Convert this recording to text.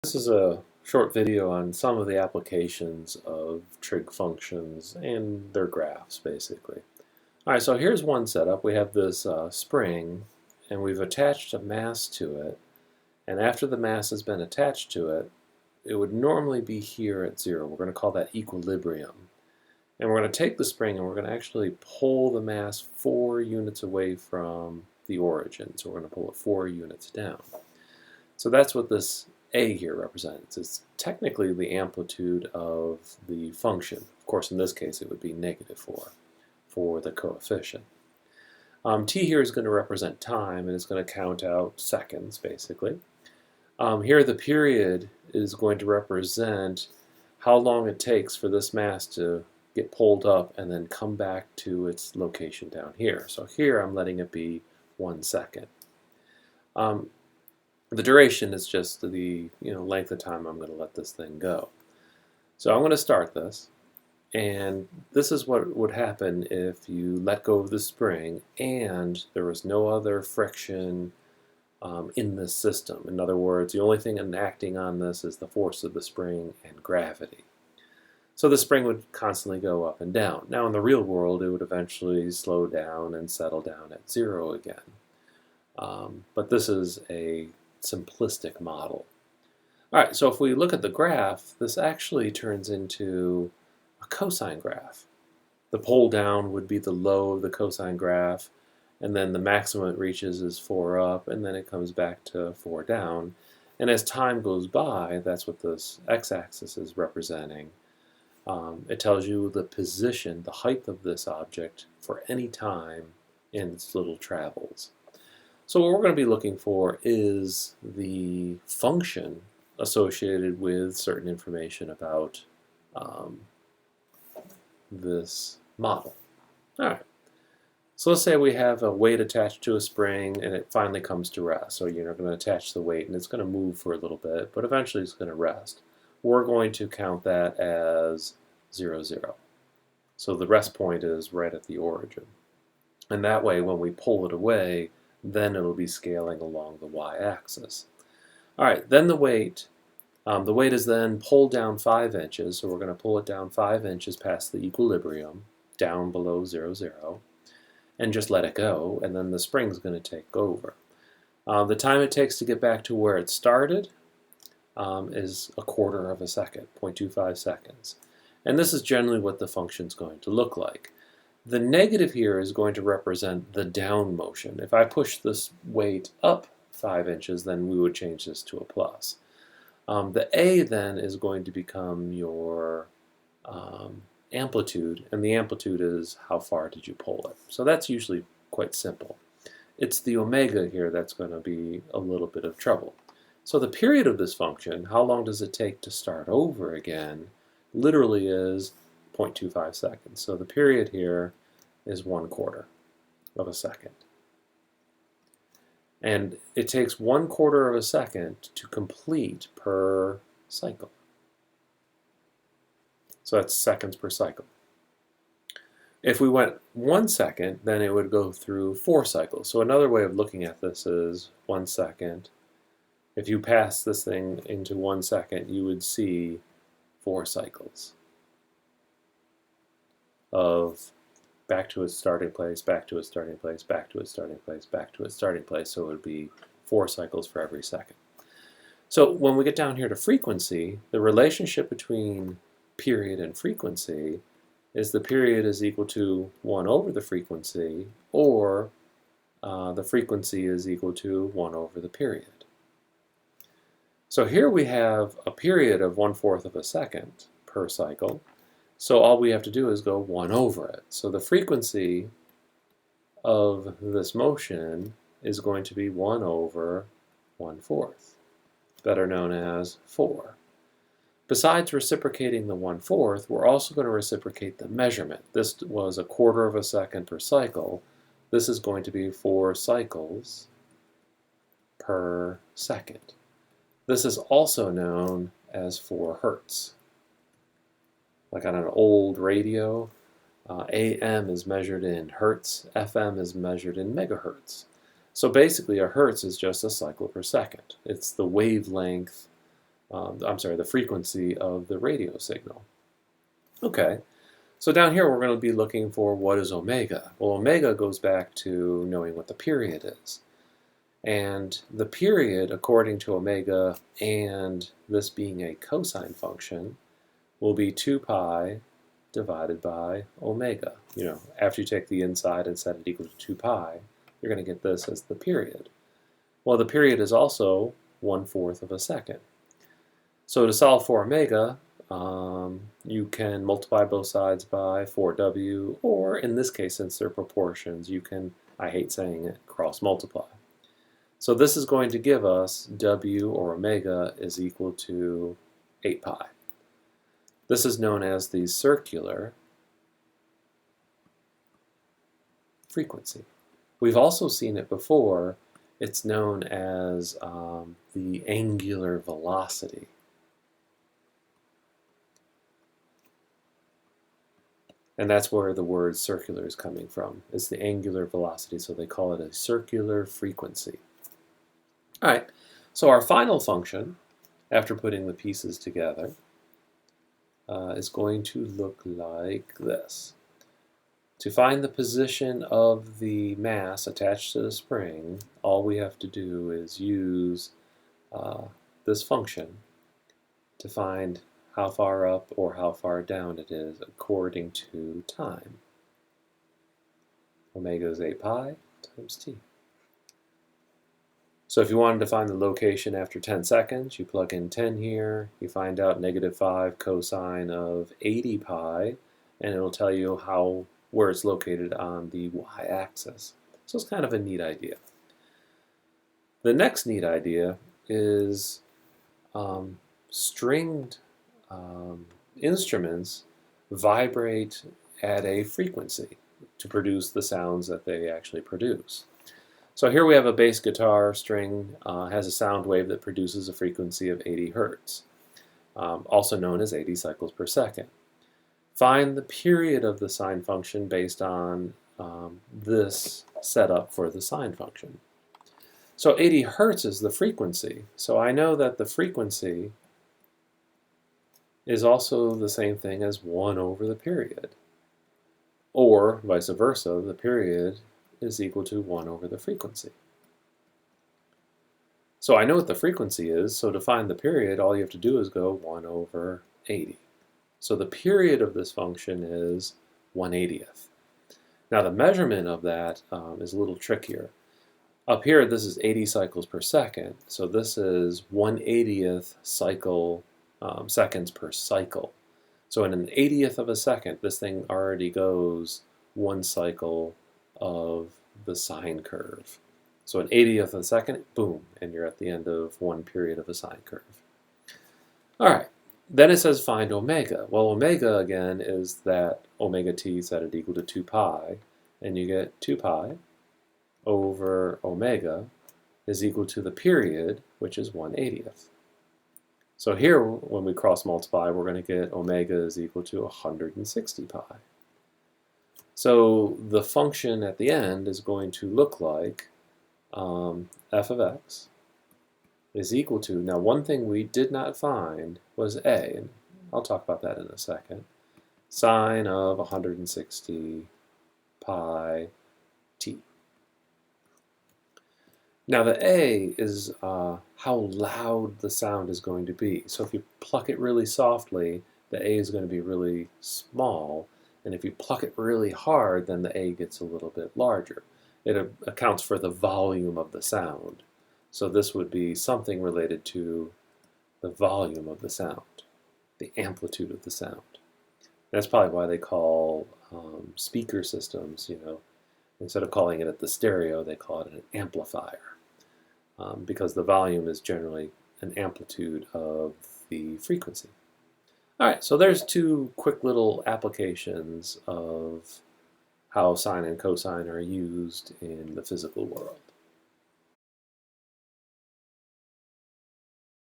This is a short video on some of the applications of trig functions and their graphs, basically. All right, so here's one setup. We have this spring, and we've attached a mass to it. And after the mass has been attached to it, it would normally be here at 0. We're going to call that equilibrium. And we're going to take the spring and we're going to actually pull the mass 4 units away from the origin. So we're going to pull it 4 units down. So that's what this A here represents. It's technically the amplitude of the function. Of course, in this case, it would be -4 for the coefficient. T here is going to represent time, and it's going to count out seconds, basically. Here, the period is going to represent how long it takes for this mass to get pulled up and then come back to its location down here. So here, I'm letting it be 1 second. The duration is just the length of time I'm going to let this thing go. So I'm going to start this, and this is what would happen if you let go of the spring and there was no other friction in this system. In other words, the only thing acting on this is the force of the spring and gravity. So the spring would constantly go up and down. Now in the real world, it would eventually slow down and settle down at 0 again. But this is a simplistic model. All right, so if we look at the graph, this actually turns into a cosine graph. The pole down would be the low of the cosine graph, and then the maximum it reaches is 4 up, and then it comes back to 4 down. And as time goes by, that's what this x-axis is representing. It tells you the position, the height of this object for any time in its little travels. So what we're going to be looking for is the function associated with certain information about this model. All right. So let's say we have a weight attached to a spring and it finally comes to rest. So you're going to attach the weight and it's going to move for a little bit, but eventually it's going to rest. We're going to count that as 0, 0. So the rest point is right at the origin. And that way when we pull it away, then it'll be scaling along the y-axis. All right, then the weight is then pulled down 5 inches, so we're going to pull it down 5 inches past the equilibrium, down below 0, 0, and just let it go, and then the spring's going to take over. The time it takes to get back to where it started is 1/4 of a second, 0.25 seconds. And this is generally what the function's going to look like. The negative here is going to represent the down motion. If I push this weight up 5 inches, then we would change this to a plus. The A then is going to become your amplitude, and the amplitude is how far did you pull it. So that's usually quite simple. It's the omega here that's going to be a little bit of trouble. So the period of this function, how long does it take to start over again, literally is 0.25 seconds. So the period here is 1/4 of a second. And it takes 1/4 of a second to complete per cycle. So that's seconds per cycle. If we went 1 second, then it would go through 4 cycles. So another way of looking at this is 1 second. If you pass this thing into 1 second, you would see 4 cycles of back to its starting place, back to its starting place, back to its starting place, back to its starting place. So it would be 4 cycles for every second. So when we get down here to frequency, the relationship between period and frequency is the period is equal to 1 over the frequency, or the frequency is equal to 1 over the period. So here we have a period of 1/4 of a second per cycle. So all we have to do is go 1 over it. So the frequency of this motion is going to be 1 over 1/4, better known as 4. Besides reciprocating the 1/4, we're also going to reciprocate the measurement. This was 1/4 of a second per cycle. This is going to be 4 cycles per second. This is also known as 4 hertz. Like on an old radio, AM is measured in hertz, FM is measured in megahertz. So basically a hertz is just a cycle per second. It's the wavelength the frequency of the radio signal. Okay, so down here we're going to be looking for what is omega. Well, omega goes back to knowing what the period is. And the period, according to omega, and this being a cosine function, will be 2 pi divided by omega. After you take the inside and set it equal to 2 pi, you're going to get this as the period. Well, the period is also 1/4 of a second. So to solve for omega, you can multiply both sides by 4w, or in this case, since they're proportions, you can, I hate saying it, cross multiply. So this is going to give us w, or omega, is equal to 8 pi. This is known as the circular frequency. We've also seen it before. It's known as the angular velocity. And that's where the word circular is coming from. It's the angular velocity, so they call it a circular frequency. All right, so our final function, after putting the pieces together, is going to look like this. To find the position of the mass attached to the spring, all we have to do is use this function to find how far up or how far down it is according to time. Omega is 8 pi times t. So if you wanted to find the location after 10 seconds, you plug in 10 here, you find out -5 cosine of 80 pi, and it'll tell you where it's located on the y-axis. So it's kind of a neat idea. The next neat idea is stringed instruments vibrate at a frequency to produce the sounds that they actually produce. So here we have a bass guitar string, has a sound wave that produces a frequency of 80 hertz, also known as 80 cycles per second. Find the period of the sine function based on this setup for the sine function. So 80 hertz is the frequency. So I know that the frequency is also the same thing as 1 over the period. Or vice versa, the period is equal to 1 over the frequency. So I know what the frequency is, so to find the period, all you have to do is go 1 over 80. So the period of this function is 1/80th. Now the measurement of that is a little trickier. Up here, this is 80 cycles per second, so this is 1/80th cycle, seconds per cycle. So in an 80th of a second, this thing already goes 1 cycle of the sine curve. So an 80th of a second, boom, and you're at the end of 1 period of a sine curve. All right, then it says find omega. Well, omega, again, is that omega t set it equal to 2 pi, and you get 2 pi over omega is equal to the period, which is 1/80th. So here, when we cross multiply, we're going to get omega is equal to 160 pi. So the function at the end is going to look like f of x is equal to, now one thing we did not find was a, and I'll talk about that in a second, sine of 160 pi t. Now the a is how loud the sound is going to be. So if you pluck it really softly, the a is going to be really small. And if you pluck it really hard, then the A gets a little bit larger. It accounts for the volume of the sound. So this would be something related to the volume of the sound, the amplitude of the sound. That's probably why they call speaker systems, instead of calling it at the stereo, they call it an amplifier, because the volume is generally an amplitude of the frequency. All right, so there's 2 quick little applications of how sine and cosine are used in the physical world.